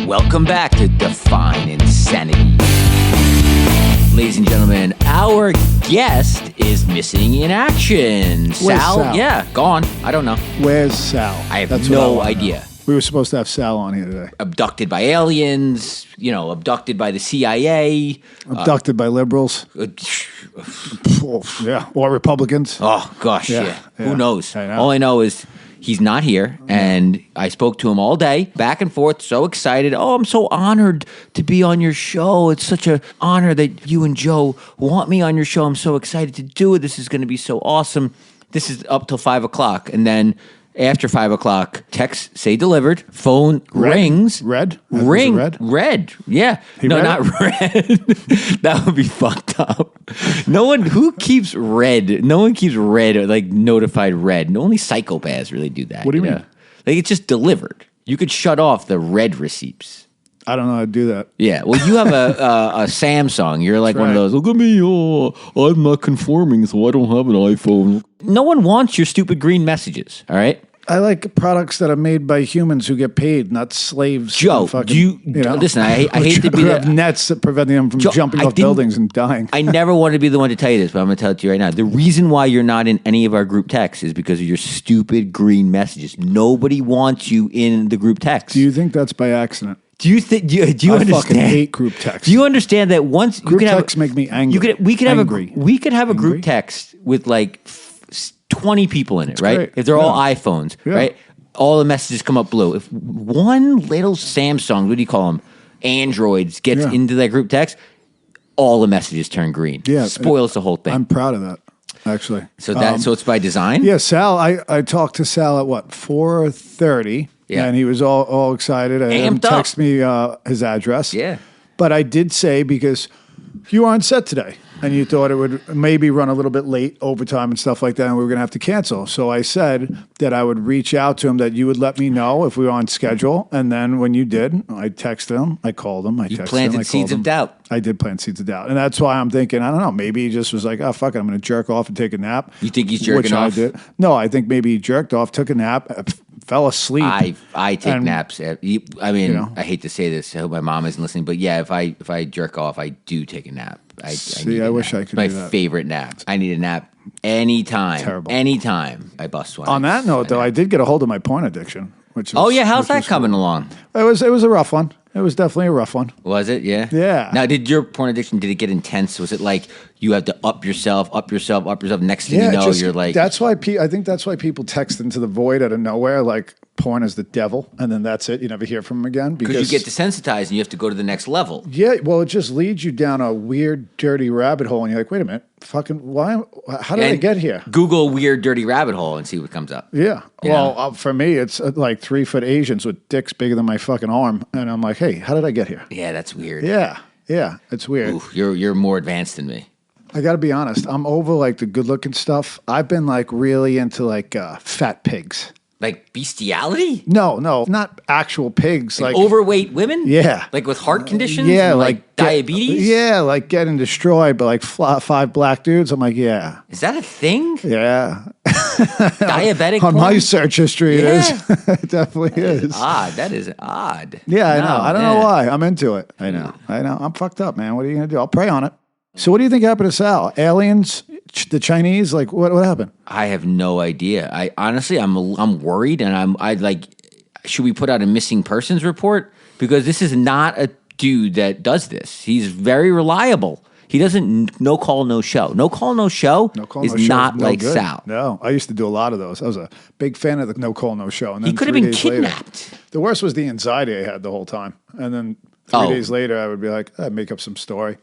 Welcome back to Define Insanity. Ladies and gentlemen, our guest is missing in action. Sal? Yeah, gone. I don't know. Where's Sal? I have no idea. We were supposed to have Sal on here today. Abducted by aliens, abducted by the CIA. Abducted by liberals. Yeah, or Republicans. Oh, gosh, yeah. Who knows? I know. All I know is he's not here, and I spoke to him all day, back and forth, so excited. Oh, I'm so honored to be on your show. It's such an honor that you and Joe want me on your show. I'm so excited to do it. This is going to be so awesome. This is up till 5 o'clock, and then after 5 o'clock, text say delivered, phone rings. Red? Red. Yeah. No, not red. That would be fucked up. Who keeps red? No one keeps red or like notified red. Only psychopaths really do that. What do you mean? Like it's just delivered. You could shut off the red receipts. I don't know how to do that. Yeah, well, you have a Samsung. You're like one of those, look at me, I'm not conforming, so I don't have an iPhone. No one wants your stupid green messages, all right? I like products that are made by humans who get paid, not slaves. Joe, listen, I hate to be who have nets that prevent them from jumping off buildings and dying. I never wanted to be the one to tell you this, but I'm going to tell it to you right now. The reason why you're not in any of our group texts is because of your stupid green messages. Nobody wants you in the group text. Do you think that's by accident? Do you understand? I fucking hate group text. Do you understand that once group texts make me angry? We could have a group text with like 20 people in it, right? Great. If they're all iPhones, right? All the messages come up blue. If one little Samsung, what do you call them, Androids gets into that group text, all the messages turn green. Yeah, spoils the whole thing. I'm proud of that, actually. So so it's by design. Yeah, Sal. I talked to Sal at 4:30. Yeah, and he was all excited. And texted me his address. Yeah. But I did say, because you were on set today, and you thought it would maybe run a little bit late, overtime and stuff like that, and we were going to have to cancel. So I said that I would reach out to him, that you would let me know if we were on schedule. And then when you did, I texted him, I called him, I texted him. You planted seeds of doubt. I did plant seeds of doubt. And that's why I'm thinking, I don't know, maybe he just was like, oh, fuck it, I'm going to jerk off and take a nap. You think he's jerking off? Which I did. No, I think maybe he jerked off, took a nap, fell asleep. I take naps. I mean, I hate to say this. I hope my mom isn't listening, but yeah, if I jerk off, I do take a nap. I wish I could do that. My favorite nap. I need a nap anytime. Terrible. Anytime I bust one. On that note, though, I did get a hold of my porn addiction. How's that coming along? It was a rough one. It was definitely a rough one. Was it? Yeah. Yeah. Now, did your porn addiction, did it get intense? Was it like you have to up yourself? Next thing you know, you're like. That's why I think that's why people text into the void out of nowhere, like porn is the devil, and then that's it. You never hear from them again because you get desensitized and you have to go to the next level. Yeah, well, it just leads you down a weird, dirty rabbit hole, and you're like, wait a minute, fucking why? How did I get here? Google weird, dirty rabbit hole and see what comes up. Yeah. For me, it's like 3-foot Asians with dicks bigger than my fucking arm, and I'm like, hey, how did I get here? Yeah, that's weird. Yeah, it's weird. Oof, you're more advanced than me. I got to be honest. I'm over like the good looking stuff. I've been like really into like fat pigs. Like bestiality? No, not actual pigs. Like overweight women? Yeah. Like with heart conditions? Yeah, like diabetes? Yeah, like getting destroyed by like 5 black dudes. I'm like, yeah. Is that a thing? Yeah. Diabetic on porn? my search history, it is. It definitely is. Odd. That is odd. Yeah, I know. I don't know why. I'm into it. I know. I'm fucked up, man. What are you going to do? I'll pray on it. So what do you think happened to Sal? Aliens? The Chinese? Like what happened? I have no idea. I honestly, I'm worried, and I like. Should we put out a missing persons report? Because this is not a dude that does this. He's very reliable. He doesn't no call, no show. No call, no show is not like Sal. No, I used to do a lot of those. I was a big fan of the no call, no show. And then he could have been kidnapped. The worst was the anxiety I had the whole time. And then 3 days later, I would be like, I'd make up some story.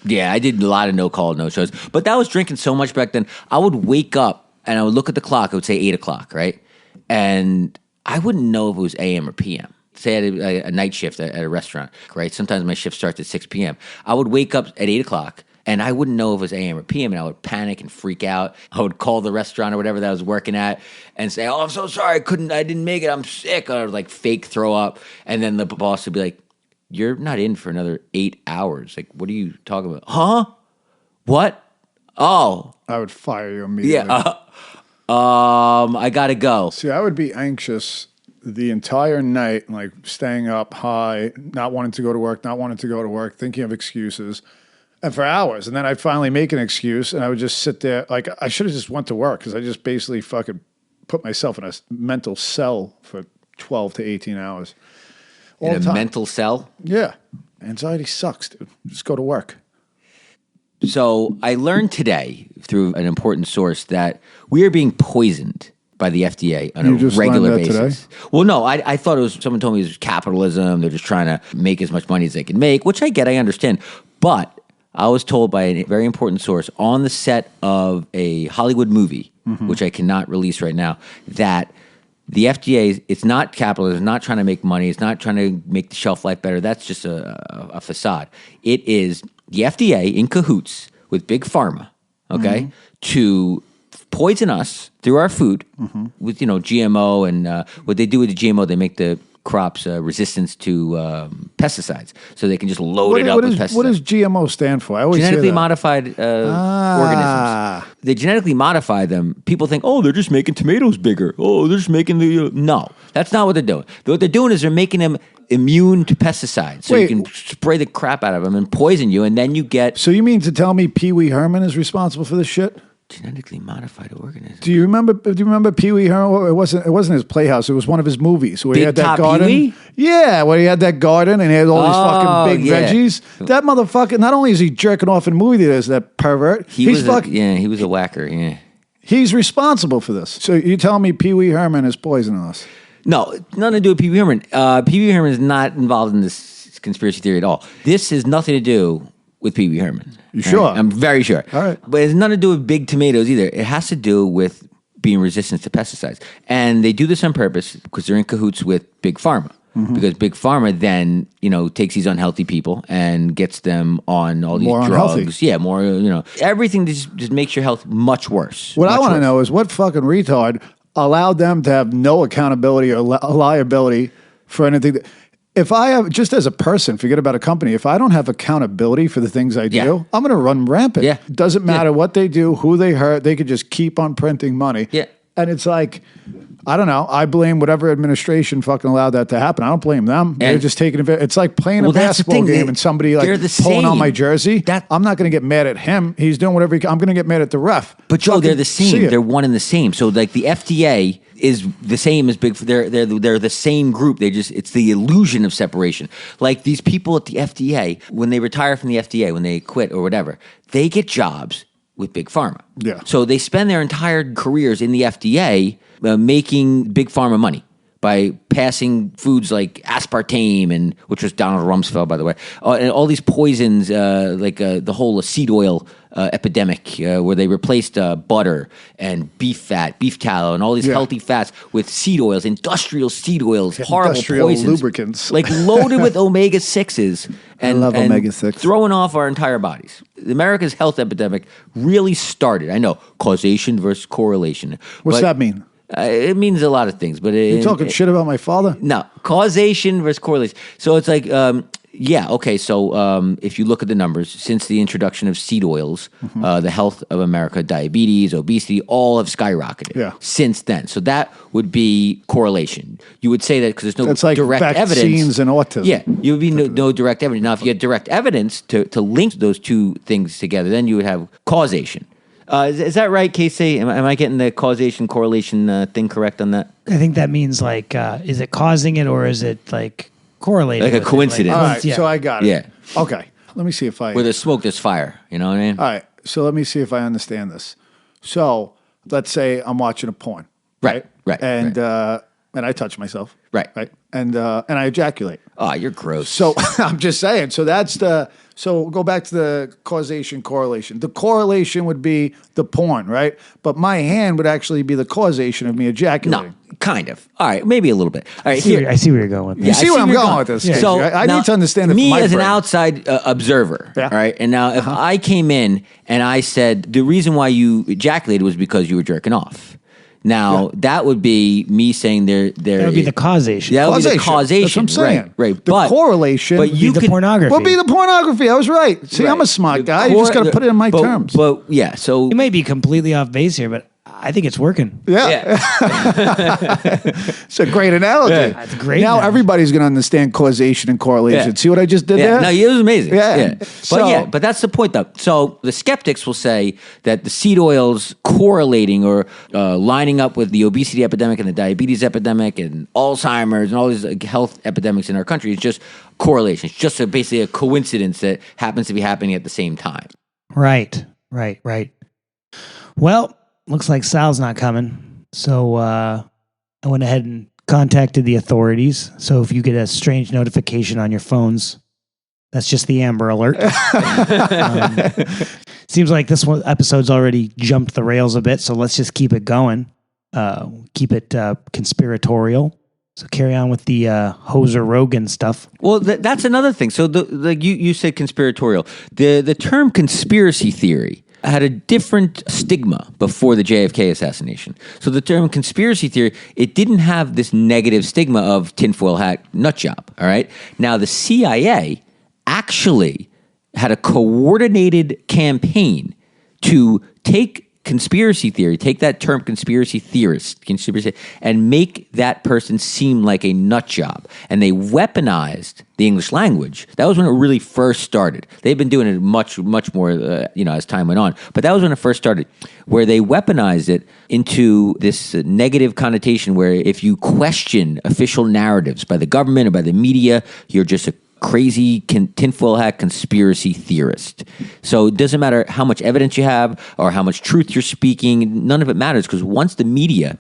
Yeah, I did a lot of no call, no shows. But that was drinking so much back then. I would wake up and I would look at the clock. I would say 8 o'clock, right? And I wouldn't know if it was AM or PM. Say I had a night shift at a restaurant, right? Sometimes my shift starts at 6 p.m. I would wake up at 8 o'clock and I wouldn't know if it was AM or PM, and I would panic and freak out. I would call the restaurant or whatever that I was working at and say, oh, I'm so sorry, I didn't make it, I'm sick, or like fake throw up. And then the boss would be like, you're not in for another 8 hours. Like, what are you talking about? Huh? What? Oh. I would fire you immediately. Yeah. I gotta go. See, I would be anxious the entire night, like staying up high, not wanting to go to work, thinking of excuses, and for hours. And then I'd finally make an excuse, and I would just sit there. Like, I should have just went to work because I just basically fucking put myself in a mental cell for 12 to 18 hours. In a mental cell? Yeah. Anxiety sucks, dude. Just go to work. So I learned today through an important source that we are being poisoned by the FDA on a regular basis. Today? Well, no, I thought it was, someone told me it was capitalism. They're just trying to make as much money as they can make, which I get, I understand. But I was told by a very important source on the set of a Hollywood movie, which I cannot release right now, that the FDA, it's not capitalism, it's not trying to make money, it's not trying to make the shelf life better. That's just a facade. It is the FDA in cahoots with Big Pharma, okay, to poison us through our food with, GMO. And what they do with the GMO, they make the crops resistant to pesticides, so they can just load it up with pesticides. What does GMO stand for? I always genetically hear that. modified organisms. They genetically modify them. People think, oh, they're just making tomatoes bigger. Oh, they're just making the... No, that's not what they're doing. What they're doing is they're making them immune to pesticides, so you can spray the crap out of them and poison you, and then you get... So you mean to tell me Pee Wee Herman is responsible for this shit? Genetically modified organisms. Do you remember Pee Wee Herman? It wasn't his Playhouse. It was one of his movies where he had that garden. Pee-wee? Yeah, where he had that garden and he had all these fucking big veggies. That motherfucker. Not only is he jerking off in movie theaters, that pervert. He was a whacker. Yeah, he's responsible for this. So you tell me Pee Wee Herman is poisoning us? No, nothing to do with Pee Wee Herman. Pee Wee Herman is not involved in this conspiracy theory at all. This has nothing to do with Pee Wee Herman. You sure? I'm very sure. All right. But it has nothing to do with big tomatoes either. It has to do with being resistant to pesticides. And they do this on purpose because they're in cahoots with Big Pharma. Because Big Pharma then, takes these unhealthy people and gets them on all these more drugs. Unhealthy. Yeah, more, everything just makes your health much worse. What I want to know is what fucking retard allowed them to have no accountability or liability for anything that... If I have, just as a person, forget about a company, if I don't have accountability for the things I do, I'm going to run rampant. Yeah. It doesn't matter what they do, who they hurt, they could just keep on printing money. Yeah. And it's like, I don't know, I blame whatever administration fucking allowed that to happen. I don't blame them. They're just taking it. It's like playing a basketball game and somebody like pulling on my jersey. I'm not going to get mad at him. He's doing whatever I'm going to get mad at the ref. But Joe, they're the same. They're one and the same. So like the FDA is the same as Big. They're the same group. It's the illusion of separation. Like these people at the FDA, when they retire from the FDA, when they quit or whatever, they get jobs with Big Pharma. Yeah. So they spend their entire careers in the FDA making Big Pharma money by passing foods like aspartame, which was Donald Rumsfeld, by the way, and all these poisons, like the whole seed oil epidemic, where they replaced butter and beef fat, beef tallow, and all these healthy fats with seed oils, industrial seed oils, horrible poisons, lubricants, like loaded with omega-6s, and omega-6, throwing off our entire bodies. America's health epidemic really started. I know causation versus correlation. What's that mean? It means a lot of things, but you talking shit about my father? No, causation versus correlation. So it's like, okay. So if you look at the numbers, since the introduction of seed oils, the health of America, diabetes, obesity, all have skyrocketed since then. So that would be correlation. You would say that because there's no direct evidence. Vaccines and autism. Yeah, you would be no direct evidence. Now, if you had direct evidence to link those two things together, then you would have causation. Is that right, Casey? Am I getting the causation correlation thing correct on that? I think that means like, is it causing it or is it like correlating? Like a coincidence. All right, so I got it. Yeah. Okay, let me see if I... Where there's smoke, there's fire. You know what I mean? All right, so let me see if I understand this. So let's say I'm watching a porn. Right. And I touch myself. Right. And I ejaculate. Oh, you're gross. So I'm just saying. So we'll go back to the causation correlation. The correlation would be the porn, right? But my hand would actually be the causation of me ejaculating. No, kind of. All right, maybe a little bit. All right, I see where you're going with this. You see where I'm going with this? Yeah. So I need to understand it. Me as an outside observer, all right? And now if I came in and I said, the reason why you ejaculated was because you were jerking off. Now, that would be me saying that would be the causation. That would be the causation. That's what I'm saying. Right. The correlation would be the pornography. Would be the pornography. I was right. See, I'm a smart guy. You just got to put it in my terms. But yeah, so... You may be completely off base here, but I think it's working. Yeah. It's a great analogy. Yeah. That's a great Now analogy. everybody's going to understand causation and correlation. Yeah. See what I just did there? No, it was amazing. Yeah. But that's the point, though. So the skeptics will say that the seed oils correlating or lining up with the obesity epidemic and the diabetes epidemic and Alzheimer's and all these health epidemics in our country is just correlation. It's just basically a coincidence that happens to be happening at the same time. Right. Well, looks like Sal's not coming. So I went ahead and contacted the authorities. So if you get a strange notification on your phones, that's just the Amber Alert. Seems like this one episode's already jumped the rails a bit, so let's just keep it going. Keep it conspiratorial. So carry on with the Hoser Rogan stuff. Well, that's another thing. So you said conspiratorial. The term conspiracy theory had a different stigma before the JFK assassination. So the term conspiracy theory, it didn't have this negative stigma of tinfoil hat nut job, all right? Now, the CIA actually had a coordinated campaign to take conspiracy theory, take that term conspiracy theorist, and make that person seem like a nut job. And they weaponized the English language. That was when it really first started. They've been doing it much more, as time went on. But that was when it first started, where they weaponized it into this negative connotation where if you question official narratives by the government or by the media, you're just a crazy tinfoil hat conspiracy theorist. So it doesn't matter how much evidence you have or how much truth you're speaking. None of it matters because once the media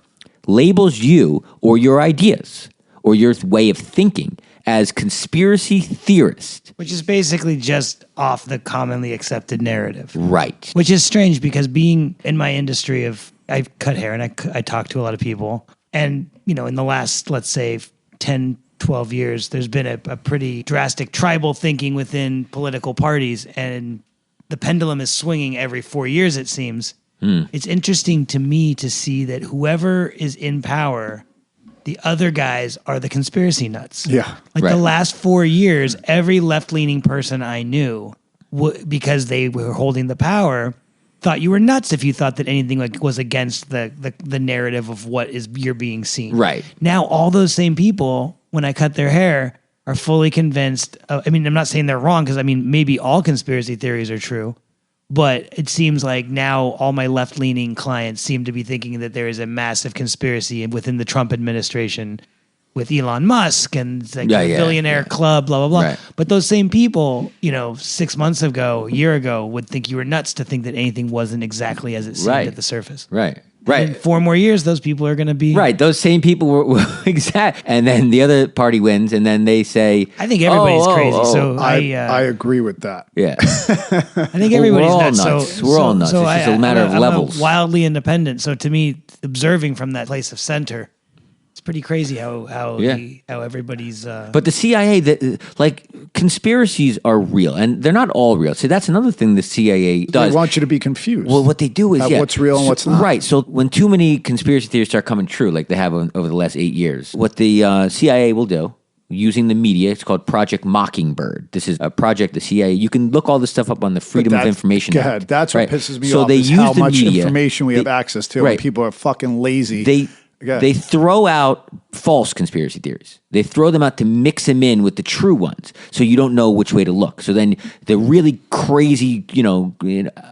labels you or your ideas or your way of thinking as conspiracy theorist. Which is basically just off the commonly accepted narrative. Right. Which is strange because being in my industry I cut hair and I talk to a lot of people. And, in the last, let's say, 10, 12 years, there's been a pretty drastic tribal thinking within political parties, and the pendulum is swinging every 4 years, it seems. It's interesting to me to see that whoever is in power, the other guys are the conspiracy nuts. Yeah. Like the last 4 years, every left-leaning person I knew, because they were holding the power, thought you were nuts if you thought that anything was against the narrative of what you're being seen. Right. Now, all those same people, when I cut their hair, are fully convinced. I'm not saying they're wrong because, maybe all conspiracy theories are true. But it seems like now all my left-leaning clients seem to be thinking that there is a massive conspiracy within the Trump administration with Elon Musk and the billionaire club, blah, blah, blah. Right. But those same people, 6 months ago, a year ago, would think you were nuts to think that anything wasn't exactly as it seemed at the surface. Right. In 4 more years, those people are going to be... Right. Those same people were exact. And then the other party wins, and then they say... I think everybody's crazy. So I agree with that. Yeah. I think everybody's we're all nuts. nuts. We're all nuts. So it's just a matter of levels. I'm wildly independent. So to me, observing from that place of center, it's pretty crazy how everybody's. But the CIA, conspiracies are real, and they're not all real. See, that's another thing the CIA does. They want you to be confused. Well, what they do is what's real and what's not. Right. So when too many conspiracy theories start coming true, like they have over the last 8 years, what the CIA will do, using the media, it's called Project Mockingbird. This is a project the CIA. You can look all this stuff up on the Freedom of Information Act. Go ahead. That's what pisses me so off. They is use how the much media, information we have access to. Right. And people are fucking lazy. They throw out false conspiracy theories. They throw them out to mix them in with the true ones, so you don't know which way to look. So then the really crazy,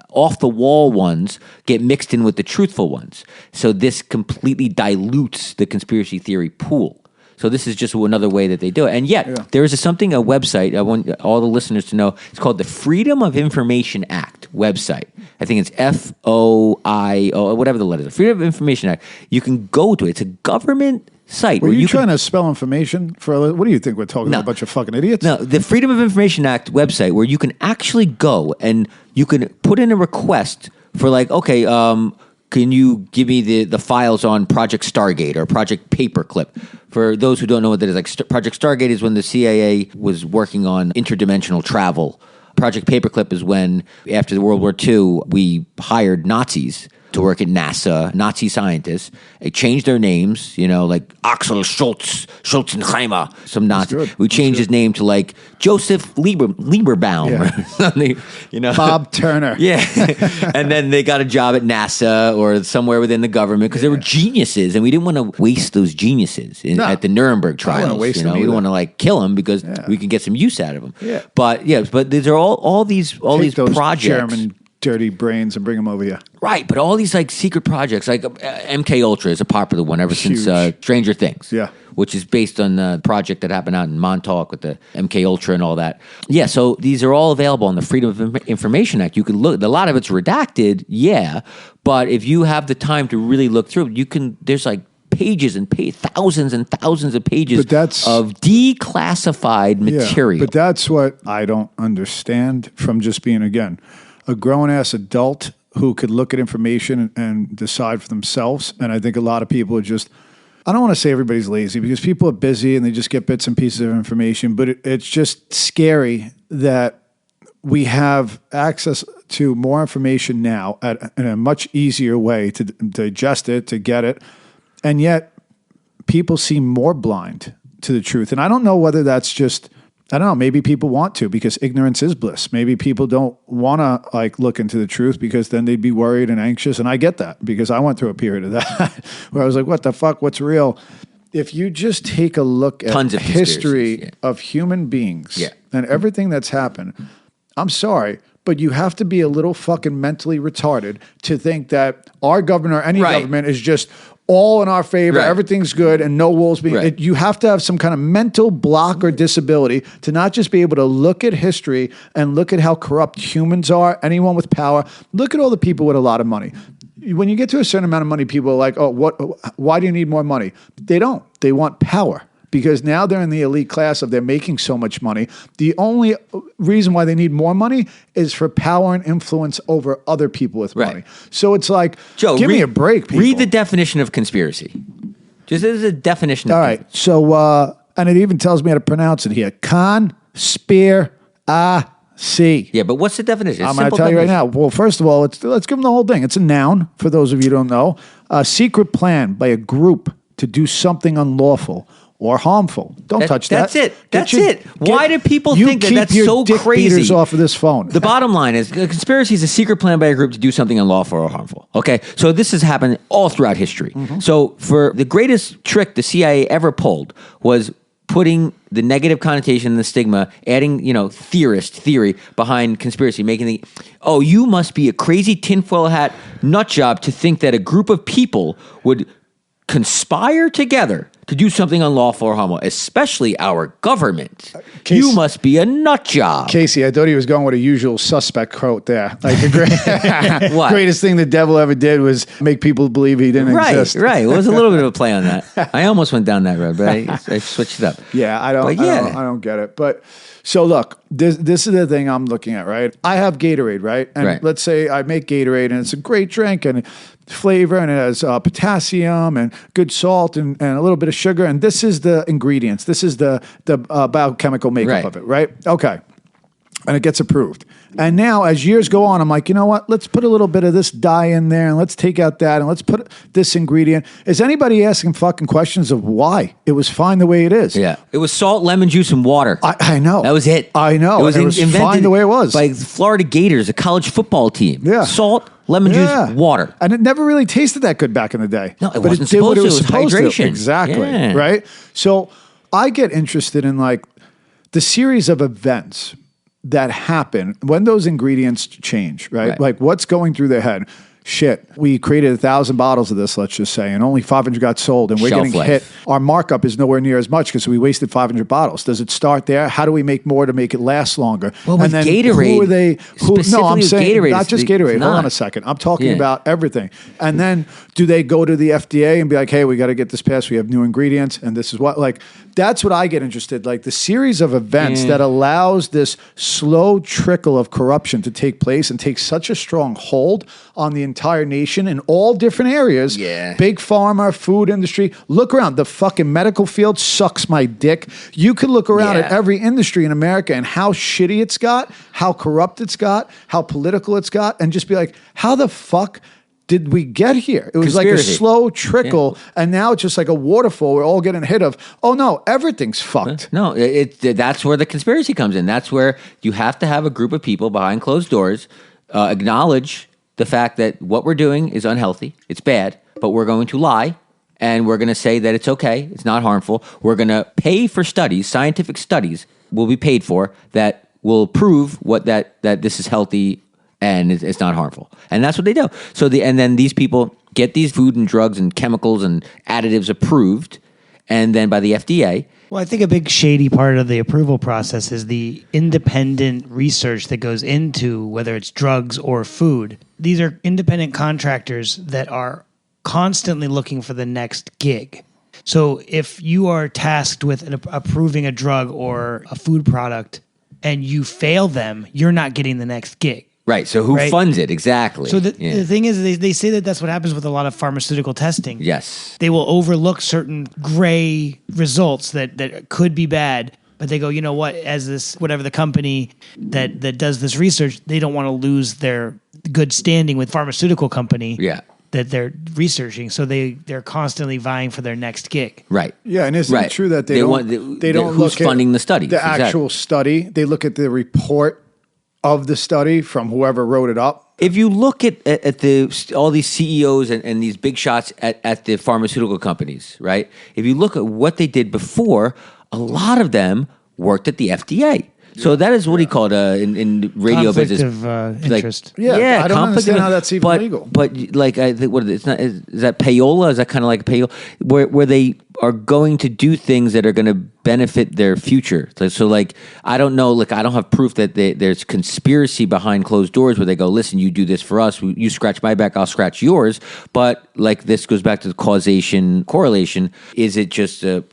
off the wall ones get mixed in with the truthful ones. So this completely dilutes the conspiracy theory pool. So this is just another way that they do it. And yet, there is a website, I want all the listeners to know, it's called the Freedom of Information Act website. I think it's FOIO, whatever the letters are. Freedom of Information Act. You can go to it. It's a government site. Were you trying to spell information for, what do you think we're talking about, a bunch of fucking idiots? No, the Freedom of Information Act website where you can actually go and you can put in a request for can you give me the files on Project Stargate or Project Paperclip? For those who don't know what that is, Project Stargate is when the CIA was working on interdimensional travel. Project Paperclip is when, after World War II, we hired Nazis to work at NASA, Nazi scientists. They changed their names, like Axel Schulzenheimer, some Nazi. good. We changed his name to like Joseph Lieberbaum or something, Bob Turner. Yeah. And then they got a job at NASA or somewhere within the government because they were geniuses, and we didn't want to waste those geniuses at the Nuremberg trials. Waste them we either. want to like kill them because we can get some use out of them. Yeah. But these are all these Take those projects. German dirty brains and bring them over here. Right, but all these like secret projects, like MK Ultra is a popular one ever since Stranger Things. Yeah. Which is based on the project that happened out in Montauk with the MK Ultra and all that. Yeah, so these are all available on the Freedom of Information Act. You can look. A lot of it's redacted, but if you have the time to really look through, you can. There's like pages and thousands and thousands of pages of declassified material. But that's what I don't understand from just being, again, a grown-ass adult who could look at information and decide for themselves. And I think a lot of people are just, I don't want to say everybody's lazy because people are busy and they just get bits and pieces of information, but it's just scary that we have access to more information now in a much easier way to digest it, to get it. And yet people seem more blind to the truth. And I don't know whether that's just, I don't know, maybe people want to because ignorance is bliss. Maybe people don't want to like look into the truth because then they'd be worried and anxious. And I get that because I went through a period of that where I was like, what the fuck, what's real? If you just take a look at Tons of history of human beings and everything that's happened, I'm sorry, but you have to be a little fucking mentally retarded to think that our government or any government is just all in our favor, everything's good, and no wolves being... You have to have some kind of mental block or disability to not just be able to look at history and look at how corrupt humans are, anyone with power. Look at all the people with a lot of money. When you get to a certain amount of money, people are like, oh, why do you need more money? They don't. They want power. Because now they're in the elite class of they're making so much money. The only reason why they need more money is for power and influence over other people with money. So it's like, Joe, give me a break, people. Read the definition of conspiracy. Just as a definition. All right. So, and it even tells me how to pronounce it here. Conspiracy. Yeah, but what's the definition? I'm going to tell you right now. Well, first of all, let's give them the whole thing. It's a noun, for those of you who don't know. A secret plan by a group to do something unlawful or harmful. Don't touch that. That's it. That's it. Why do people think that that's so dick crazy? Beaters off of this phone. The bottom line is a conspiracy is a secret plan by a group to do something unlawful or harmful. Okay? So this has happened all throughout history. So for the greatest trick the CIA ever pulled was putting the negative connotation and the stigma, adding, theory behind conspiracy, making you must be a crazy tinfoil hat nut job to think that a group of people would conspire together to do something unlawful or harmful, especially our government. You must be a nut job. Casey, I thought he was going with a usual suspect quote there. Like the greatest thing the devil ever did was make people believe he didn't exist. Right. It was a little bit of a play on that. I almost went down that road, but I switched it up. Yeah, I don't get it. But so look, this is the thing I'm looking at, right? I have Gatorade, right? And let's say I make Gatorade and it's a great drink and flavor and it has potassium and good salt and a little bit of sugar. And this is the ingredients. This is the biochemical makeup of it, right? Okay. And it gets approved. And now as years go on, I'm like, you know what? Let's put a little bit of this dye in there and let's take out that and let's put this ingredient. Is anybody asking fucking questions of why? It was fine the way it is. Yeah. It was salt, lemon juice, and water. I know. That was it. I know. It was invented fine the way it was. By the Florida Gators, a college football team. Yeah. Salt, lemon juice, water. And it never really tasted that good back in the day. No, it wasn't supposed to. It was hydration. Exactly. Yeah. Right? So I get interested in like the series of events that happen when those ingredients change, right? Like what's going through their head? Shit, we created 1,000 bottles of this, let's just say, and only 500 got sold, and we're getting hit. Our markup is nowhere near as much because we wasted 500 bottles. Does it start there? How do we make more to make it last longer? Well, with Gatorade, who are they? No, I'm saying Gatorade, not just Gatorade. Hold on a second. I'm talking about everything. And then do they go to the FDA and be like, hey, we got to get this passed. We have new ingredients, and this is what, like, that's what I get interested. Like the series of events that allows this slow trickle of corruption to take place and take such a strong hold on the entire nation in all different areas. Yeah. Big pharma, food industry. Look around. The fucking medical field sucks my dick. You could look around at every industry in America and how shitty it's got, how corrupt it's got, how political it's got, and just be like, how the fuck did we get here? It was like a Conspiracy. slow trickle, and now it's just like a waterfall. We're all getting hit of, oh no, everything's fucked. No, that's where the conspiracy comes in. That's where you have to have a group of people behind closed doors acknowledge the fact that what we're doing is unhealthy, it's bad, but we're going to lie, and we're going to say that it's okay, it's not harmful. We're going to pay for studies, scientific studies will be paid for that will prove that this is healthy and it's not harmful. And that's what they do. And then these people get these food and drugs and chemicals and additives approved, and then by the FDA. Well, I think a big shady part of the approval process is the independent research that goes into whether it's drugs or food. These are independent contractors that are constantly looking for the next gig. So if you are tasked with approving a drug or a food product and you fail them, you're not getting the next gig. Right. So who funds it? Exactly. So the thing is, they say that that's what happens with a lot of pharmaceutical testing. Yes. They will overlook certain gray results that could be bad, but they go, you know what, as this, whatever the company that does this research, they don't want to lose their good standing with pharmaceutical company. Yeah. That they're researching, so they're constantly vying for their next gig. Right. Yeah, and isn't it true that they don't who's look funding at the studies? the actual study? They look at the report of the study from whoever wrote it up. If you look at all these CEOs and these big shots at the pharmaceutical companies, right? If you look at what they did before, a lot of them worked at the FDA. So that is what he called in radio Conflict business of interest. Yeah, I don't understand how that's even legal. But like, I think it's not. Is that payola? Is that kind of like payola, where they are going to do things that are going to benefit their future? So like, I don't know. Like, I don't have proof that there's conspiracy behind closed doors where they go, listen, you do this for us, you scratch my back, I'll scratch yours. But like, this goes back to the correlation. Is it just a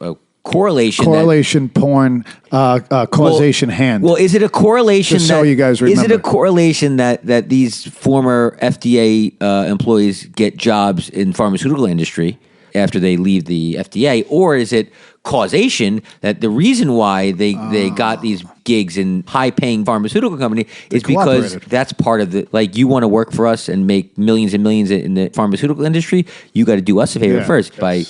correlation porn, causation hand. Well, is it a correlation? Just so you guys remember. Is it a correlation that these former FDA employees get jobs in pharmaceutical industry after they leave the FDA, or is it causation that the reason why they got these gigs in high-paying pharmaceutical company is because that's part of the, like, you want to work for us and make millions and millions in the pharmaceutical industry, you got to do us a favor first by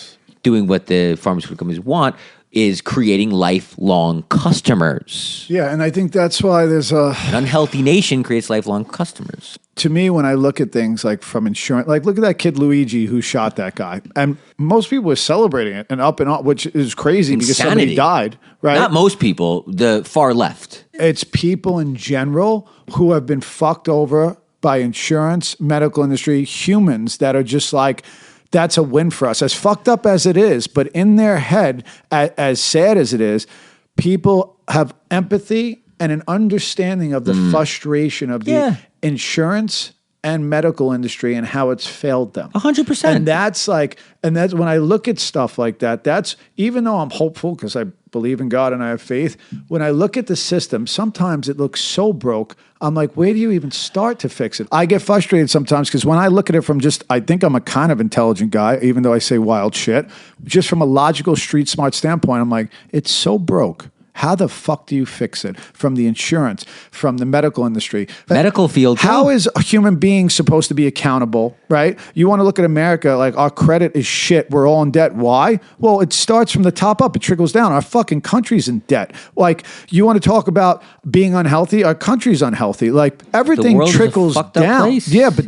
doing what the pharmaceutical companies want, is creating lifelong customers. Yeah, and I think that's why there's an unhealthy nation creates lifelong customers. To me, when I look at things like from insurance, like look at that kid Luigi who shot that guy, and most people were celebrating it and up, which is crazy because somebody died, right? Not most people, the far left. It's people in general who have been fucked over by insurance, medical industry, humans that are just like, that's a win for us. As fucked up as it is, but in their head, as sad as it is, people have empathy and an understanding of the frustration of the insurance and medical industry and how it's failed them. 100%. And that's when I look at stuff like that, that's, even though I'm hopeful because I believe in God and I have faith, when I look at the system, sometimes it looks so broke. I'm like, where do you even start to fix it? I get frustrated sometimes because when I look at it from I think I'm a kind of intelligent guy, even though I say wild shit, just from a logical, street smart standpoint, I'm like, it's so broke. How the fuck do you fix it? From the insurance, from the medical industry. Medical field, too. How is a human being supposed to be accountable, right? You want to look at America, like our credit is shit. We're all in debt. Why? Well, it starts from the top up. It trickles down. Our fucking country's in debt. Like, you want to talk about being unhealthy? Our country's unhealthy. Like, everything trickles down. Yeah, but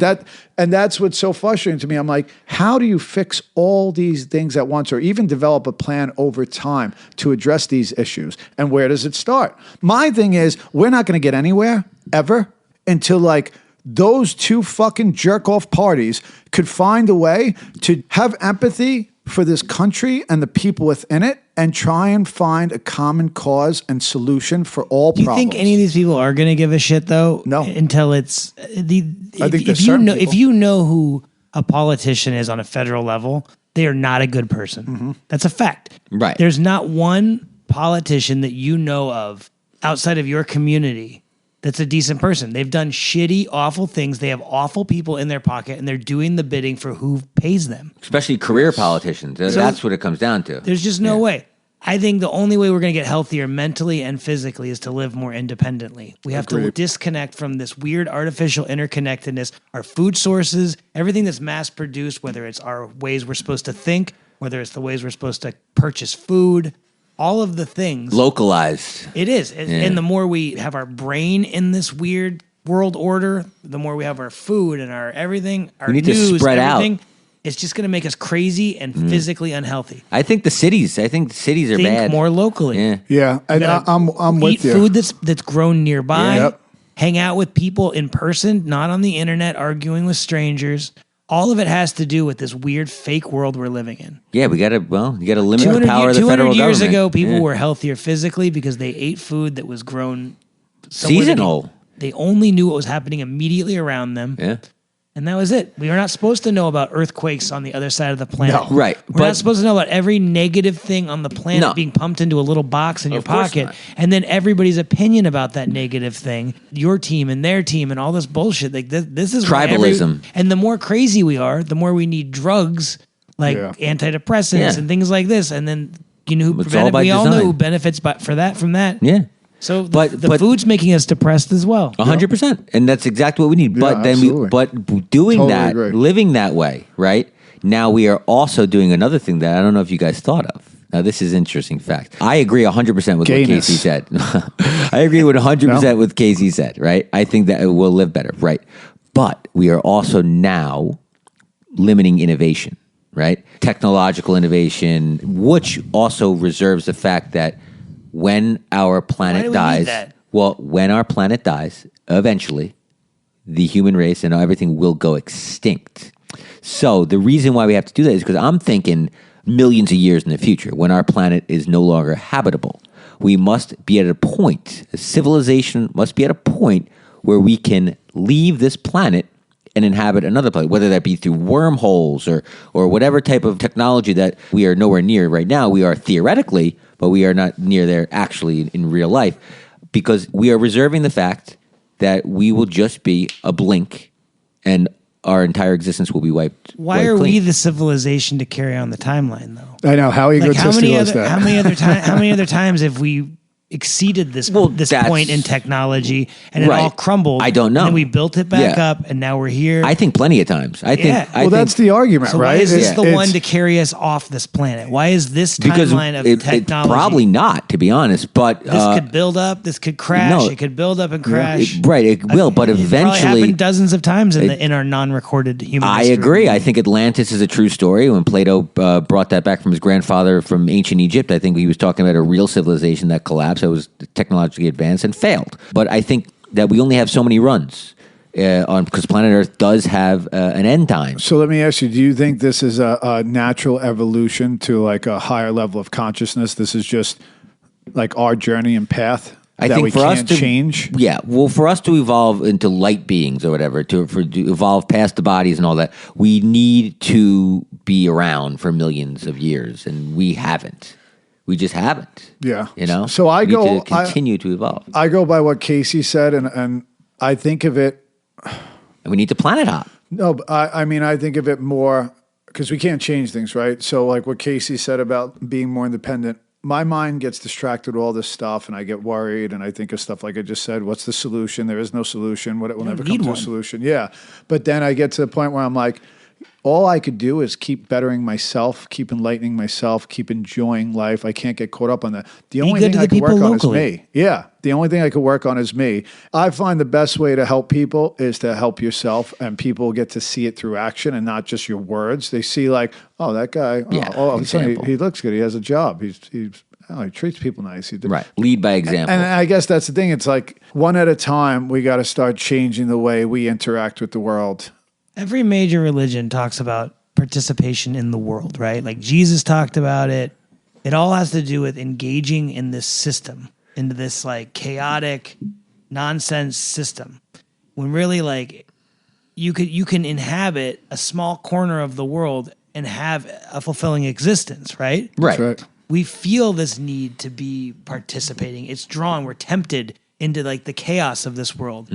that's what's so frustrating to me. I'm like, how do you fix all these things at once or even develop a plan over time to address these issues? And where does it start? My thing is, we're not going to get anywhere ever until like those two fucking jerk off parties could find a way to have empathy for this country and the people within it and try and find a common cause and solution for all problems. Do you think any of these people are going to give a shit though? No. Until it's if you know who a politician is on a federal level, they are not a good person. Mm-hmm. That's a fact. Right. There's not one politician that you know of outside of your community that's a decent person. They've done shitty, awful things. They have awful people in their pocket, and they're doing the bidding for who pays them. Especially career politicians. That's what it comes down to. There's just no way. I think the only way we're going to get healthier mentally and physically is to live more independently. We have to Agreed. disconnect from this weird artificial interconnectedness, our food sources, everything that's mass produced, whether it's our ways we're supposed to think, whether it's the ways we're supposed to purchase food, all of the things. Localized. It is. And the more we have our brain in this weird world order, the more we have our food and our everything, our We need news, to spread everything. out. It's just going to make us crazy and physically unhealthy. I think the cities are Think bad. more locally. Yeah. Yeah, and gotta I'm with Eat you. food that's grown nearby. Yeah. Yep. Hang out with people in person, not on the internet arguing with strangers. All of it has to do with this weird fake world we're living in. Yeah, you got to limit the 200, power of the federal years government. ago, people Yeah. were healthier physically because they ate food that was grown somewhere that Seasonal. They only knew what was happening immediately around them. Yeah. And that was it. We are not supposed to know about earthquakes on the other side of the planet. No. Right, We're but- not supposed to know about every negative thing on the planet No. being pumped into a little box in your Of course pocket. not. And then everybody's opinion about that negative thing, your team and their team and all this bullshit. Like this is why Tribalism. and the more crazy we are, the more we need drugs like Yeah. antidepressants Yeah. and things like this. And then you know who It's all by we all know design. who benefits from that. Yeah. So But- the but- food's making us depressed as well. 100%. And that's exactly what we need. But Yeah, then absolutely. doing Totally that, agree. living that way, right? Now we are also doing another thing that I don't know if you guys thought of. Now this is interesting fact. I agree 100% with Gayness. what Casey said. I agree with 100% with Casey said, right? I think that we'll live better, right? But we are also now limiting innovation, right? Technological innovation, which also reserves the fact that when our Why planet do we need dies, that? well, when our planet dies, eventually, the human race and everything will go extinct. So the reason why we have to do that is because I'm thinking millions of years in the future, when our planet is no longer habitable, we must be at a point, a civilization must be at a point where we can leave this planet and inhabit another planet, whether that be through wormholes or whatever type of technology that we are nowhere near right now. We are theoretically, but we are not near there actually in real life, because we are reserving the fact that we will just be a blink and our entire existence will be wiped. Why are clean. we the civilization to carry on the timeline, though? I know how egotistical is that. How many other times have we exceeded this that's- point in technology and it Right. all crumbled? I don't know. And then we built it back Yeah. up, and now we're here. I think plenty of times. I think. Yeah. I Well, think that's the argument, so right? why is this It's- the one it's- to carry us off this planet? Why is this because timeline of it technology? probably not, to be honest. But This could build up. This could crash. no. It could build up and crash. it will, but It probably eventually. happened dozens of times in our non-recorded human I history. agree. I think Atlantis is a true story. When Plato brought that back from his grandfather from ancient Egypt, I think he was talking about a real civilization that collapsed, that was technologically advanced and failed. But I think that we only have so many runs because planet Earth does have an end time. So let me ask you: do you think this is a natural evolution to like a higher level of consciousness? This is just like our journey and path I that think we for us can't to change. Yeah, well, for us to evolve into light beings or whatever, to evolve past the bodies and all that, we need to be around for millions of years, and we haven't. We just haven't. Yeah. You know. So I We need go- to continue to evolve, I go by what Casey said, and I think of it. and we need to planet hop. No, but I mean, I think of it more because we can't change things, right? So, like what Casey said about being more independent, my mind gets distracted with all this stuff, and I get worried, and I think of stuff like I just said. What's the solution? There is no solution. What it will never come need to a one. solution. Yeah, but then I get to the point where I'm like, all I could do is keep bettering myself, keep enlightening myself, keep enjoying life. I can't get caught up on that. The only good thing to I the can work people on locally. is me. Yeah. The only thing I could work on is me. I find the best way to help people is to help yourself, and people get to see it through action and not just your words. They see like, oh, that guy, Yeah, all of a sudden example. he looks good. He has a job. He treats people nice. Right. Lead by example. And I guess that's the thing. It's like one at a time, we got to start changing the way we interact with the world. Every major religion talks about participation in the world, right? Like Jesus talked about it. It all has to do with engaging in this system, into this like chaotic nonsense system. When really like you can inhabit a small corner of the world and have a fulfilling existence, right? right. That's right. We feel this need to be participating. It's drawn. We're tempted into like the chaos of this world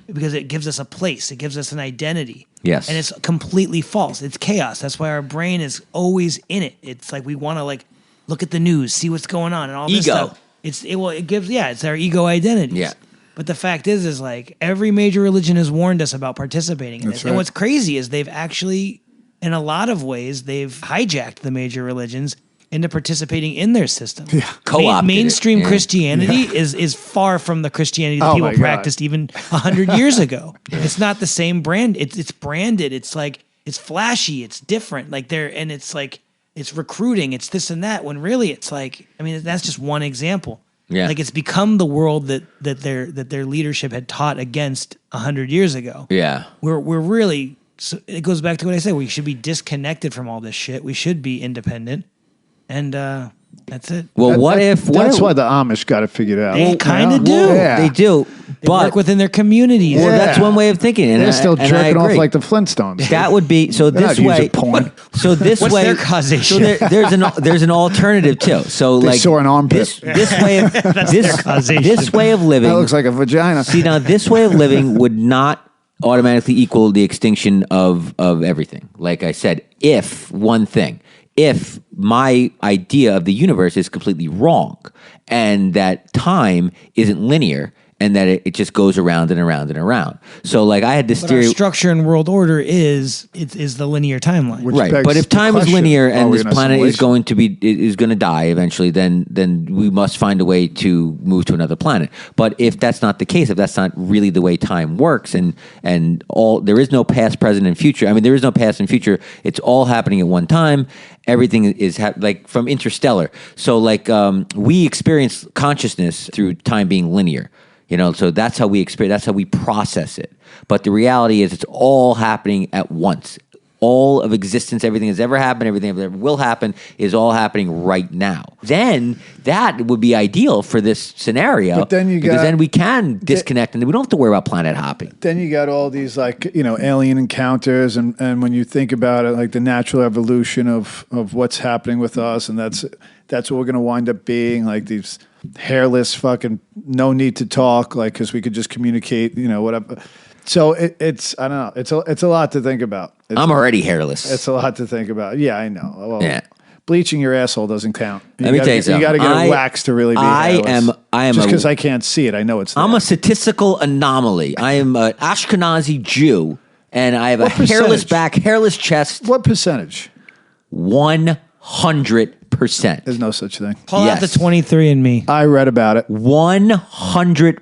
because it gives us a place. It gives us an identity. Yes. And it's completely false. It's chaos. That's why our brain is always in it. It's like we want to like look at the news, see what's going on, and all this Ego. stuff. It's our ego identities. Yeah. But the fact is like every major religion has warned us about participating in That's this. right. And what's crazy is they've actually, in a lot of ways, they've hijacked the major religions into participating in their system. Yeah. Co-opted mainstream it. Yeah. Christianity is far from the Christianity that Oh people my God. practiced even 100 years ago. It's not the same brand. It's branded. It's like it's flashy. It's different. Like and it's like it's recruiting. It's this and that. When really it's like, I mean, that's just one example. Yeah. Like it's become the world that their leadership had taught against 100 years ago. Yeah. We're really, so it goes back to what I said. We should be disconnected from all this shit. We should be independent, and that's it. Well, That's why the Amish got it figured out. They kinda Yeah. do. Yeah. They do, They but work within their communities. well, Yeah. that's one way of thinking. And They're still and I jerking off agree. like the Flintstones. That would be so. They're This not way, using porn. so this What's way, their causation? So there's an alternative too. So They like saw an armpit. this way of this way of living. That looks like a vagina. See now, this way of living would not automatically equal the extinction of everything. Like I said, if my idea of the universe is completely wrong, and that time isn't linear, and that it just goes around and around and around. So like I had this But our theory. structure and world order is the linear timeline. Which Right, begs but if the time is question, linear are and we this in a planet is simulation? going to die eventually, then we must find a way to move to another planet. But if that's not the case, if that's not really the way time works, and all there is no past, present, and future. I mean, there is no past and future. It's all happening at one time. Everything is like from Interstellar. So like we experience consciousness through time being linear. You know, so that's how we experience. That's how we process it. But the reality is, it's all happening at once. All of existence, everything that's ever happened, everything that ever will happen, is all happening right now. Then that would be ideal for this scenario. But then because then we can disconnect, and we don't have to worry about planet hopping. Then you got all these alien encounters, and when you think about it, like the natural evolution of what's happening with us, and that's what we're going to wind up being, like these hairless fucking no need to talk, like because we could just communicate, whatever. So it's I don't know, it's a lot to think about. I'm already hairless. It's a lot to think about. Yeah, I know. Well, Yeah. bleaching your asshole doesn't count. Let me tell you something. You got to get it waxed to really be hairless. I am just a- because I can't see it. I know it's there. I'm a statistical anomaly. I am an Ashkenazi Jew, and I have What a hairless percentage? back, hairless chest. What percentage? 100%. There's no such thing. Pull out the Yes. 23andMe. I read about it. 100%.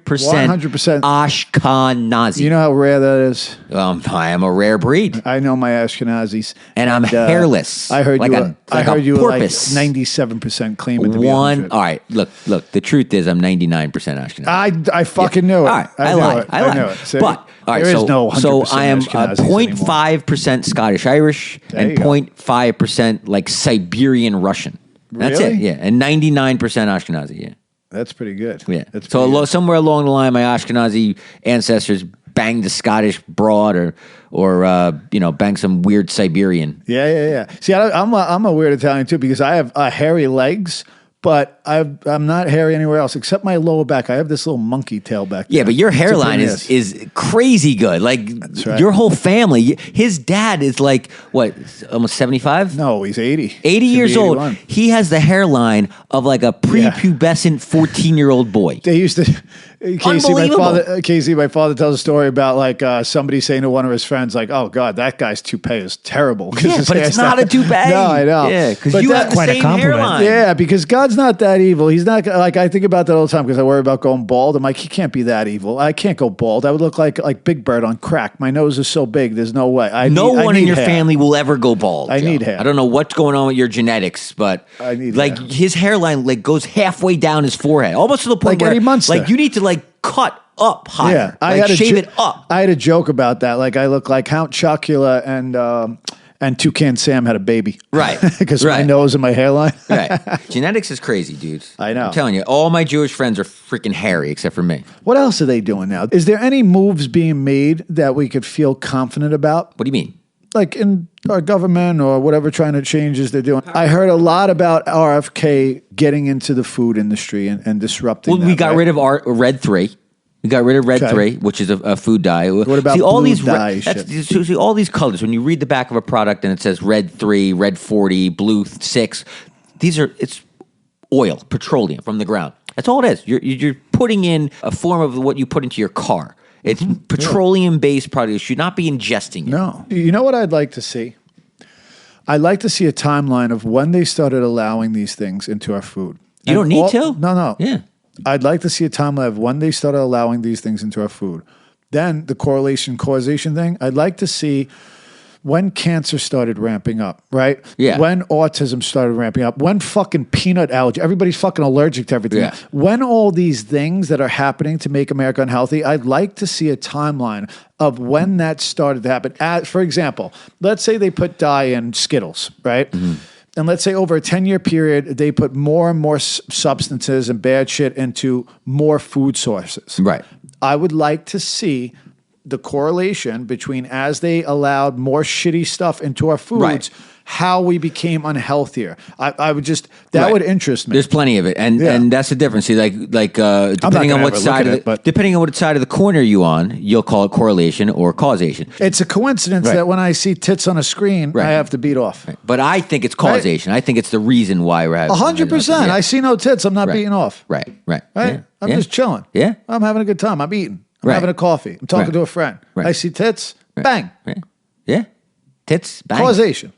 100%. Ashkenazi. You know how rare that is? I am a rare breed, I know my Ashkenazis, and I'm hairless. I heard like you. a, I like heard a you were like porpoise. 97% claiming to be One. 100. All right, look. The truth is, I'm 99% Ashkenazi. I fucking knew it. All right, I I knew lied. it. I lied. knew it. See? But all right, there is so no 100% so I am Ashkenazis anymore. 0.5% Scottish Irish There and you go. 0.5% like Siberian Russian. That's Really? it. Yeah, and 99% Ashkenazi. Yeah, That's pretty good. yeah. That's So pretty good. somewhere along the line, my Ashkenazi ancestors banged a Scottish broad, or banged some weird Siberian. Yeah. See, I'm a weird Italian too because I have hairy legs, but I'm not hairy anywhere else except my lower back. I have this little monkey tail back there. Yeah, but your It's a hairline pain in the is crazy good. Like right. your whole family. His dad is like what, almost 75? No, he's 80. 80 Should years be old. 81. He has the hairline of like a prepubescent 14-year-old boy. They used to. Unbelievable. Casey, my father tells a story about like somebody saying to one of his friends, like, "Oh God, that guy's toupee is terrible." 'cause Yeah, his but it's hair's not a toupee. No, I know. Yeah, because But you that- have the quite a same compliment. hairline. Yeah, because God's not that evil. He's not like I think about that all the time because I worry about going bald. I'm like, he can't be that evil. I can't go bald. I would look like Big Bird on crack. My nose is so big. There's no way. No one in need your hair. family will ever go bald. I Joe. need hair. I don't know what's going on with your genetics, but I need like hair. his hairline like goes halfway down his forehead, almost to the point Like where Eddie Munster. like you need to like cut up higher. Yeah, like shave it up. I had a joke about that. Like I look like Count Chocula and Toucan Sam had a baby. Right. Because my Right. nose and my hairline. Right. Genetics is crazy, dudes. I know. I'm telling you, all my Jewish friends are freaking hairy except for me. What else are they doing now? Is there any moves being made that we could feel confident about? What do you mean? Like in our government or whatever trying to changes they're doing. I heard a lot about RFK getting into the food industry and disrupting Well, that, we got right? rid of our Red 3. We got rid of Red Okay. 3, which is a food dye. What about see, all blue these dye see, all these colors. When you read the back of a product and it says Red 3, Red 40, Blue 6, it's oil, petroleum from the ground. That's all it is. You're putting in a form of what you put into your car. It's petroleum-based product. You should not be ingesting it. No. You know what I'd like to see? I'd like to see a timeline of when they started allowing these things into our food. You don't need to? No. Yeah. I'd like to see a timeline of when they started allowing these things into our food. Then the correlation causation thing, I'd like to see when cancer started ramping up, right? Yeah. When autism started ramping up, when fucking peanut allergy, everybody's fucking allergic to everything. Yeah. When all these things that are happening to make America unhealthy, I'd like to see a timeline of when that started to happen. For example, let's say they put dye in Skittles, right? Mm-hmm. And let's say over a 10-year period, they put more and more substances and bad shit into more food sources. Right. I would like to see the correlation between as they allowed more shitty stuff into our foods, how we became unhealthier. I would just, that would interest me. There's plenty of it. And that's the difference. See, depending on what side of the corner you're on, you'll call it correlation or causation. It's a coincidence that when I see tits on a screen, I have to beat off. Right. But I think it's causation. I think it's the reason why we're having 100%. I see no tits, I'm not beating off. Right. Yeah. I'm just chilling. Yeah. I'm having a good time. I'm eating. I'm having a coffee. I'm talking to a friend. I see tits, bang. Yeah. Tits, bang.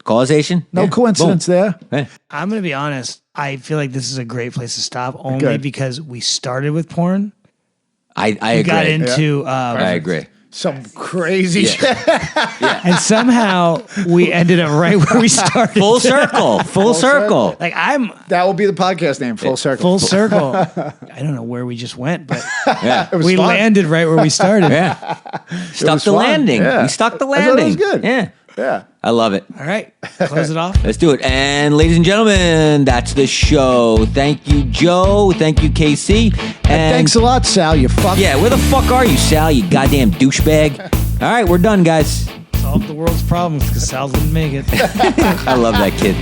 Causation. No coincidence there. Right. I'm going to be honest. I feel like this is a great place to stop only because we started with porn. I agree. We got into... I agree. Some crazy shit. And somehow we ended up right where we started. Full circle. Like that will be the podcast name, Full Circle. Full Circle. I don't know where we just went, but we landed right where we started. Stuck the landing. Yeah. We stuck the I thought landing. it was good. Yeah. I love it. All right. Close it off. Let's do it. And ladies and gentlemen, that's the show. Thank you, Joe. Thank you, KC. And thanks a lot, Sal, you fuck. Yeah, where the fuck are you, Sal, you goddamn douchebag? All right, we're done, guys. Solve the world's problems because Sal didn't make it. I love that kid.